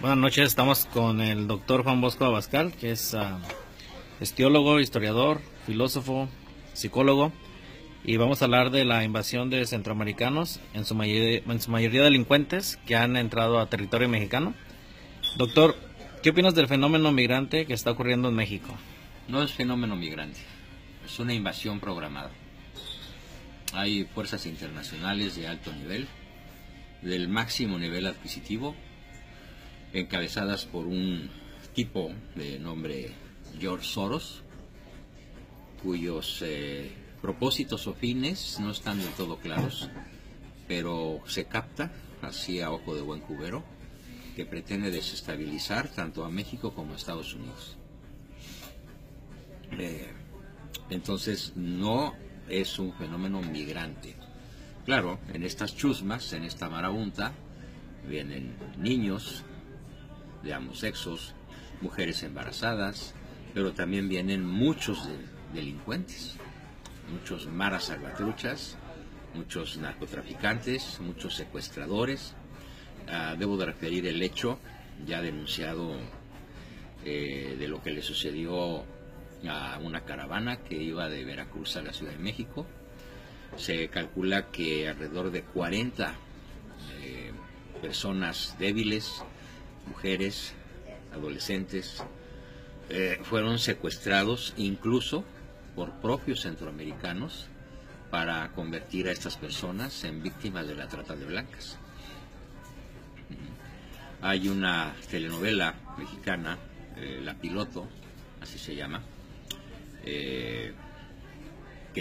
Buenas noches, estamos con el doctor Juan Bosco Abascal, que es teólogo, historiador, filósofo, psicólogo, y vamos a hablar de la invasión de centroamericanos, en su mayoría delincuentes, que han entrado a territorio mexicano. Doctor, ¿qué opinas del fenómeno migrante que está ocurriendo en México? No es fenómeno migrante, es una invasión programada. Hay fuerzas internacionales de alto nivel, del máximo nivel adquisitivo, encabezadas por un tipo de nombre George Soros, cuyos propósitos o fines no están del todo claros, pero se capta, así a ojo de buen cubero, que pretende desestabilizar tanto a México como a Estados Unidos. Entonces no es un fenómeno migrante. Claro, en estas chusmas, en esta marabunta, vienen niños de ambos sexos, mujeres embarazadas, pero también vienen muchos delincuentes, muchos maras salvatruchas, muchos narcotraficantes, muchos secuestradores. Debo de referir el hecho ya denunciado de lo que le sucedió a una caravana que iba de Veracruz a la Ciudad de México. Se calcula que alrededor de 40 personas débiles, mujeres, adolescentes, fueron secuestrados incluso por propios centroamericanos para convertir a estas personas en víctimas de la trata de blancas. Hay una telenovela mexicana, La Piloto, así se llama, que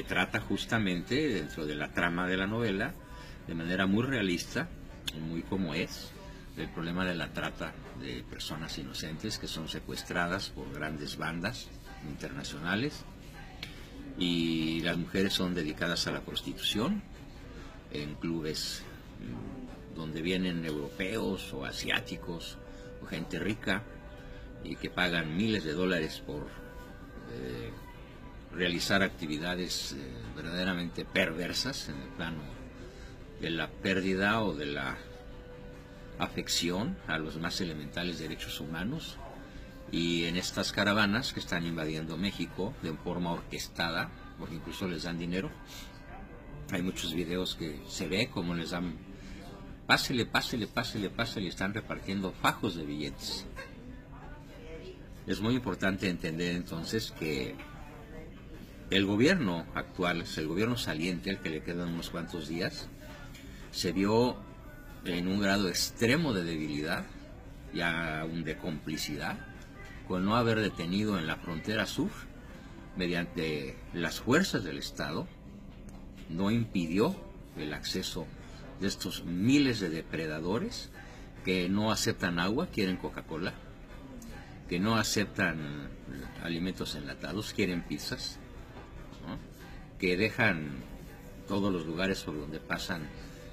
trata justamente dentro de la trama de la novela, de manera muy realista, muy como es, el problema de la trata de personas inocentes que son secuestradas por grandes bandas internacionales, y las mujeres son dedicadas a la prostitución en clubes donde vienen europeos o asiáticos o gente rica y que pagan miles de dólares por realizar actividades verdaderamente perversas en el plano de la pérdida o de la afección a los más elementales derechos humanos. Y en estas caravanas que están invadiendo México de forma orquestada, porque incluso les dan dinero, hay muchos videos que se ve como les dan pásele, pásele, pásele, pásele, y están repartiendo fajos de billetes. Es muy importante entender entonces que el gobierno actual, es el gobierno saliente, al que le quedan unos cuantos días, se vio en un grado extremo de debilidad y aún de complicidad con no haber detenido en la frontera sur, mediante las fuerzas del Estado, no impidió el acceso de estos miles de depredadores que no aceptan agua, quieren Coca-Cola, que no aceptan alimentos enlatados, quieren pizzas, ¿no? Que dejan todos los lugares por donde pasan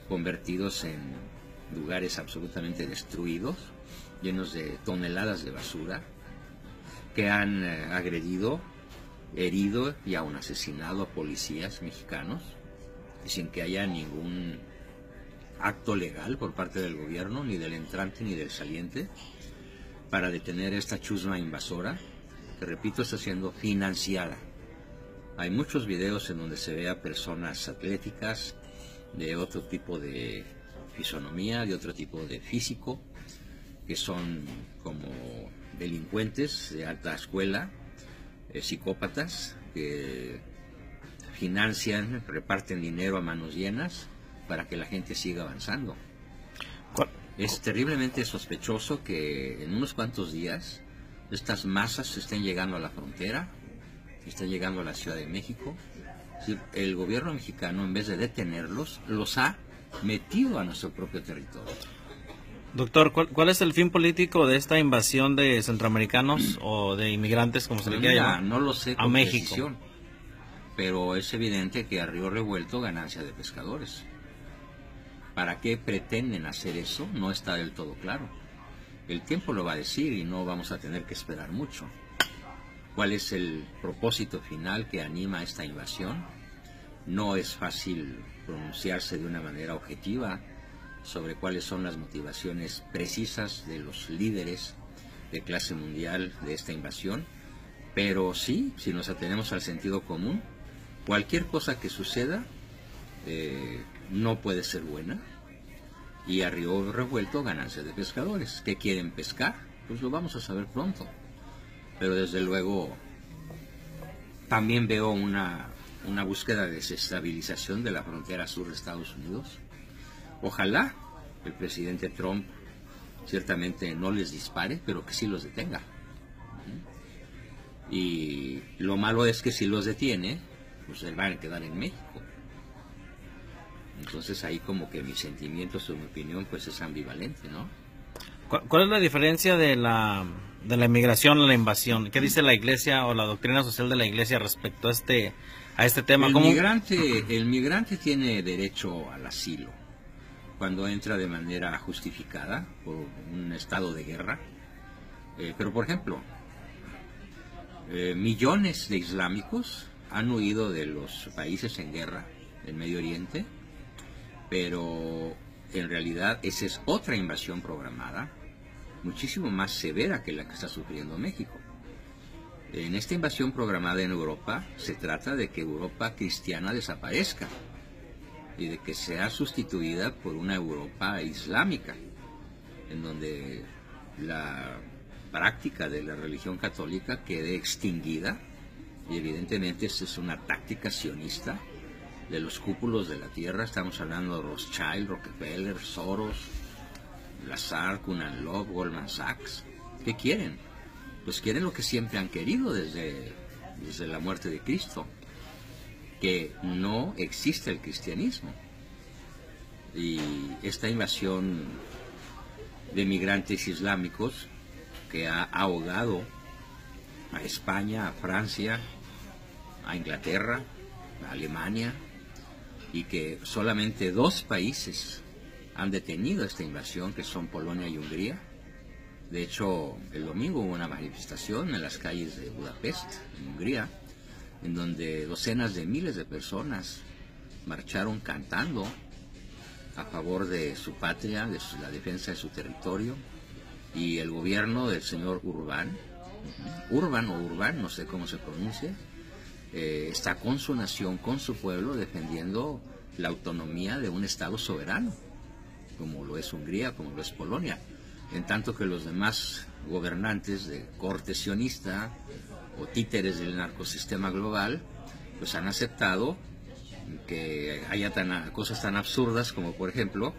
convertidos en lugares absolutamente destruidos, llenos de toneladas de basura, que han agredido, herido y aún asesinado a policías mexicanos sin que haya ningún acto legal por parte del gobierno, ni del entrante ni del saliente, para detener esta chusma invasora que, repito, está siendo financiada. Hay muchos videos en donde se ve a personas atléticas, de otro tipo de fisonomía, de otro tipo de físico, que son como delincuentes de alta escuela, psicópatas, que financian, reparten dinero a manos llenas para que la gente siga avanzando. Es terriblemente sospechoso que en unos cuantos días estas masas estén llegando a la frontera, estén llegando a la Ciudad de México. El gobierno mexicano, en vez de detenerlos, los ha metido a nuestro propio territorio. Doctor, ¿cuál es el fin político de esta invasión de centroamericanos o de inmigrantes, como se le quiera llamar, no lo sé a con México? precisión, pero es evidente que a río revuelto ganancia de pescadores. ¿Para qué pretenden hacer eso? No está del todo claro. El tiempo lo va a decir y no vamos a tener que esperar mucho. ¿Cuál es el propósito final que anima esta invasión? No es fácil pronunciarse de una manera objetiva sobre cuáles son las motivaciones precisas de los líderes de clase mundial de esta invasión, pero sí, si nos atenemos al sentido común, cualquier cosa que suceda no puede ser buena, y a río revuelto ganancia de pescadores. ¿Qué quieren pescar? Pues lo vamos a saber pronto, pero desde luego también veo una búsqueda de desestabilización de la frontera sur de Estados Unidos. Ojalá el presidente Trump ciertamente no les dispare, pero que sí los detenga. Y lo malo es que si los detiene, pues van a quedar en México. Entonces ahí como que mis sentimientos o mi opinión pues es ambivalente, ¿no? ¿Cuál es la diferencia de la inmigración a la invasión? ¿Qué dice la Iglesia o la doctrina social de la Iglesia respecto a este tema? El migrante tiene derecho al asilo cuando entra de manera justificada por un estado de guerra. Pero por ejemplo, millones de islámicos han huido de los países en guerra del Medio Oriente, pero en realidad esa es otra invasión programada, muchísimo más severa que la que está sufriendo México. En esta invasión programada en Europa se trata de que Europa cristiana desaparezca y de que sea sustituida por una Europa islámica, en donde la práctica de la religión católica quede extinguida, y evidentemente esta es una táctica sionista de los cúpulos de la tierra. Estamos hablando de Rothschild, Rockefeller, Soros, Lazar, Cunan Love, Goldman Sachs. ¿Qué quieren? Pues quieren lo que siempre han querido desde la muerte de Cristo, que no existe el cristianismo. Y esta invasión de migrantes islámicos que ha ahogado a España, a Francia, a Inglaterra, a Alemania, y que solamente 2 países han detenido esta invasión, que son Polonia y Hungría. De hecho, el domingo hubo una manifestación en las calles de Budapest, en Hungría, en donde docenas de miles de personas marcharon cantando a favor de su patria, de la defensa de su territorio, y el gobierno del señor Urban, no sé cómo se pronuncia, está con su nación, con su pueblo, defendiendo la autonomía de un Estado soberano, como lo es Hungría, como lo es Polonia, en tanto que los demás gobernantes de corte sionista o títeres del narcosistema global, pues han aceptado que haya cosas tan absurdas como, por ejemplo,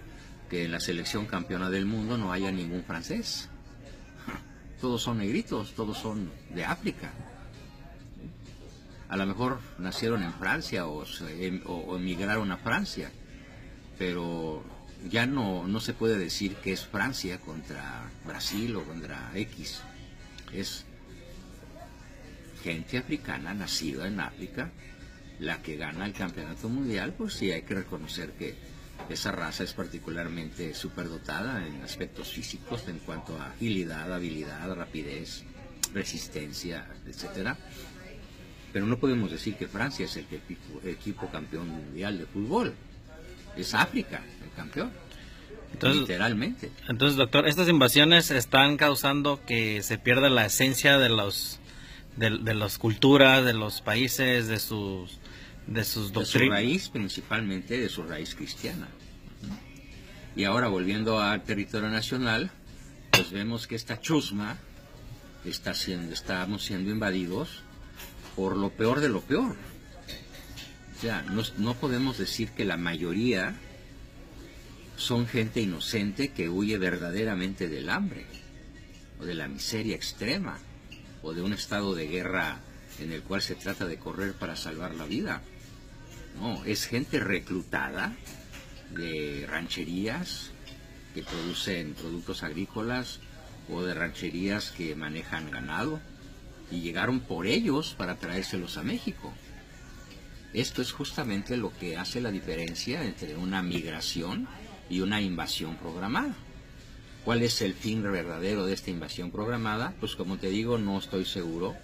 que en la selección campeona del mundo no haya ningún francés. Todos son negritos, todos son de África. A lo mejor nacieron en Francia o emigraron a Francia, pero ya no se puede decir que es Francia contra Brasil o contra X. Es gente africana nacida en África la que gana el campeonato mundial. Pues sí, hay que reconocer que esa raza es particularmente superdotada en aspectos físicos, en cuanto a agilidad, habilidad, rapidez, resistencia, etcétera. Pero no podemos decir que Francia es el equipo campeón mundial de fútbol. Es África el campeón. Entonces, literalmente. Entonces, doctor, estas invasiones están causando que se pierda la esencia de las culturas, de los países, de sus doctrinas. De su raíz, principalmente de su raíz cristiana. Y ahora, volviendo al territorio nacional, pues vemos que esta chusma estamos siendo invadidos por lo peor de lo peor. O sea, no podemos decir que la mayoría son gente inocente que huye verdaderamente del hambre, o de la miseria extrema, o de un estado de guerra en el cual se trata de correr para salvar la vida. No, es gente reclutada de rancherías que producen productos agrícolas, o de rancherías que manejan ganado, y llegaron por ellos para traérselos a México. Esto es justamente lo que hace la diferencia entre una migración y una invasión programada. ¿Cuál es el fin verdadero de esta invasión programada? Pues como te digo, no estoy seguro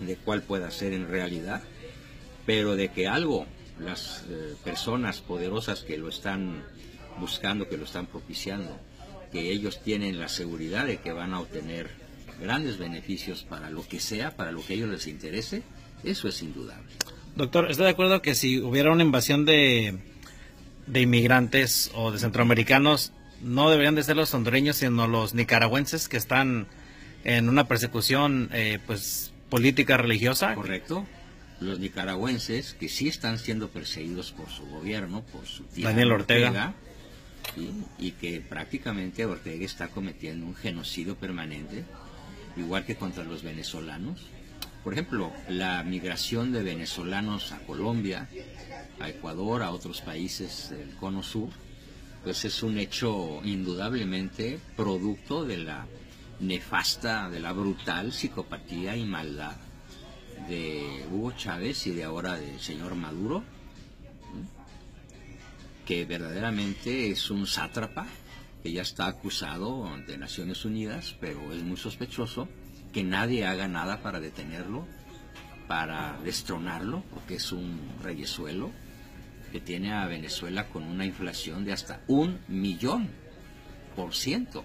de cuál pueda ser en realidad, pero de que algo las personas poderosas que lo están buscando, que lo están propiciando, que ellos tienen la seguridad de que van a obtener grandes beneficios para lo que sea, para lo que a ellos les interese, eso es indudable. Doctor, ¿está de acuerdo que si hubiera una invasión de inmigrantes o de centroamericanos, no deberían de ser los hondureños, sino los nicaragüenses que están en una persecución pues política religiosa? Correcto. Los nicaragüenses que sí están siendo perseguidos por su gobierno, por su tío Daniel Ortega, ¿sí? Y que prácticamente Ortega está cometiendo un genocidio permanente, igual que contra los venezolanos. Por ejemplo, la migración de venezolanos a Colombia, a Ecuador, a otros países del Cono Sur, pues es un hecho indudablemente producto de la nefasta, de la brutal psicopatía y maldad de Hugo Chávez y de ahora del señor Maduro, que verdaderamente es un sátrapa que ya está acusado ante Naciones Unidas, pero es muy sospechoso que nadie haga nada para detenerlo, para destronarlo, porque es un reyesuelo que tiene a Venezuela con una inflación de hasta 1.000.000%.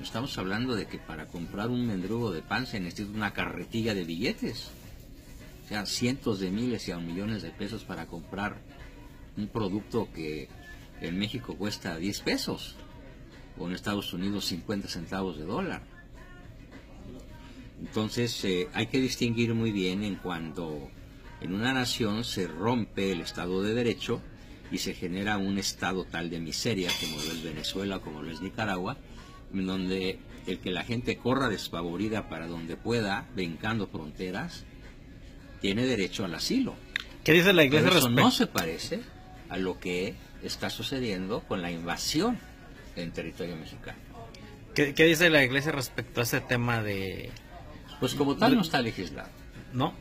Estamos hablando de que para comprar un mendrugo de pan se necesita una carretilla de billetes, o sea, cientos de miles y aún millones de pesos para comprar un producto que en México cuesta 10 pesos o en Estados Unidos 50 centavos de dólar. Entonces hay que distinguir muy bien en cuando en una nación se rompe el Estado de Derecho y se genera un estado tal de miseria como lo es Venezuela, como lo es Nicaragua, en donde el que la gente corra despavorida para donde pueda, brincando fronteras, tiene derecho al asilo. ¿Qué dice la Iglesia Pero eso no se parece a lo que está sucediendo con la invasión en territorio mexicano. ¿Qué dice la Iglesia respecto a ese tema de...? Pues como tal no está legislado. ¿No?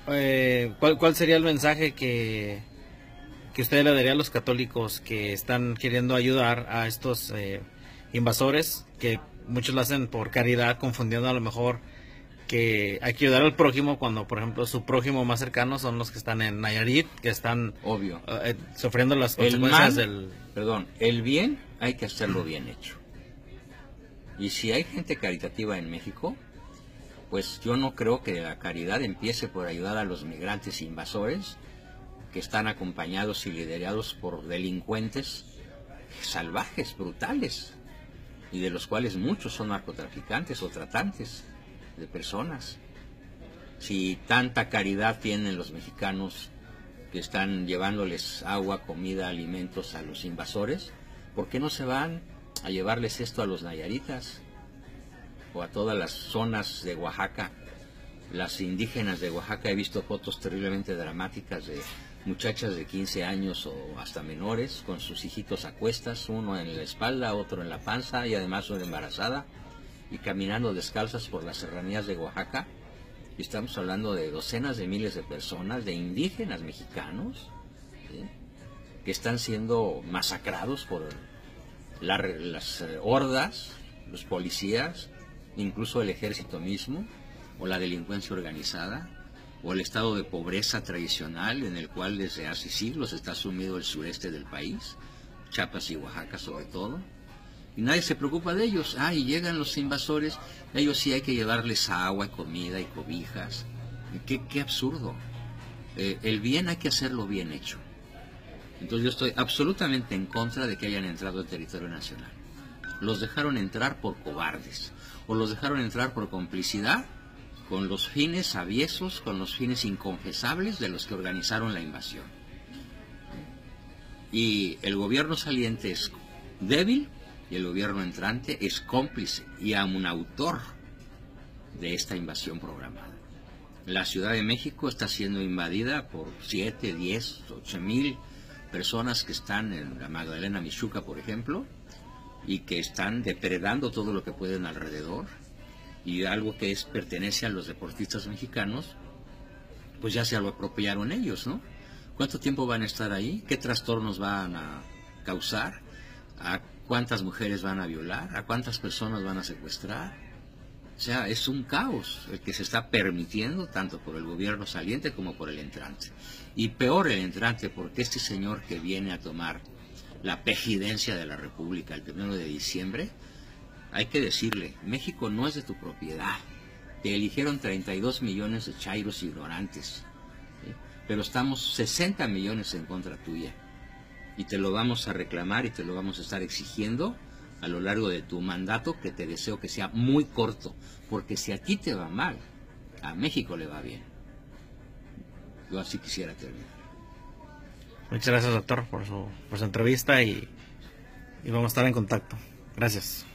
Pero, ¿cuál sería el mensaje que usted le daría a los católicos que están queriendo ayudar a estos invasores, que muchos lo hacen por caridad, confundiendo a lo mejor que hay que ayudar al prójimo cuando, por ejemplo, su prójimo más cercano son los que están en Nayarit, que están obvio sufriendo las consecuencias del... Perdón, el bien hay que hacerlo bien hecho. Y si hay gente caritativa en México, pues yo no creo que la caridad empiece por ayudar a los migrantes invasores que están acompañados y liderados por delincuentes salvajes, brutales, y de los cuales muchos son narcotraficantes o tratantes de personas. Si tanta caridad tienen los mexicanos que están llevándoles agua, comida, alimentos a los invasores, ¿por qué no se van a llevarles esto a los nayaritas o a todas las zonas de Oaxaca? Las indígenas de Oaxaca, he visto fotos terriblemente dramáticas de muchachas de 15 años o hasta menores con sus hijitos a cuestas, uno en la espalda, otro en la panza y además una embarazada, y caminando descalzas por las serranías de Oaxaca. Y estamos hablando de docenas de miles de personas, de indígenas mexicanos, ¿sí?, que están siendo masacrados por las hordas, los policías, incluso el ejército mismo, o la delincuencia organizada, o el estado de pobreza tradicional en el cual desde hace siglos está sumido el sureste del país, Chiapas y Oaxaca sobre todo, y nadie se preocupa de ellos. Y llegan los invasores, ellos sí hay que llevarles agua, comida y cobijas. Qué absurdo. El bien hay que hacerlo bien hecho. Entonces yo estoy absolutamente en contra de que hayan entrado al territorio nacional. Los dejaron entrar por cobardes, o los dejaron entrar por complicidad con los fines aviesos, con los fines inconfesables de los que organizaron la invasión. Y el gobierno saliente es débil y el gobierno entrante es cómplice y aún autor de esta invasión programada. La Ciudad de México está siendo invadida por 7, 10, 8 mil personas que están en la Magdalena Mixhuca, por ejemplo, y que están depredando todo lo que pueden alrededor. Y algo que pertenece a los deportistas mexicanos, pues ya se lo apropiaron ellos, ¿no? ¿Cuánto tiempo van a estar ahí? ¿Qué trastornos van a causar? ¿A cuántas mujeres van a violar? ¿A cuántas personas van a secuestrar? O sea, es un caos el que se está permitiendo tanto por el gobierno saliente como por el entrante. Y peor el entrante, porque este señor que viene a tomar la presidencia de la República el 1 de diciembre, hay que decirle, México no es de tu propiedad. Te eligieron 32 millones de chairos ignorantes, ¿sí? Pero estamos 60 millones en contra tuya. Y te lo vamos a reclamar y te lo vamos a estar exigiendo a lo largo de tu mandato, que te deseo que sea muy corto, porque si a ti te va mal, a México le va bien. Yo así quisiera terminar. Muchas gracias, doctor, por su entrevista y vamos a estar en contacto. Gracias.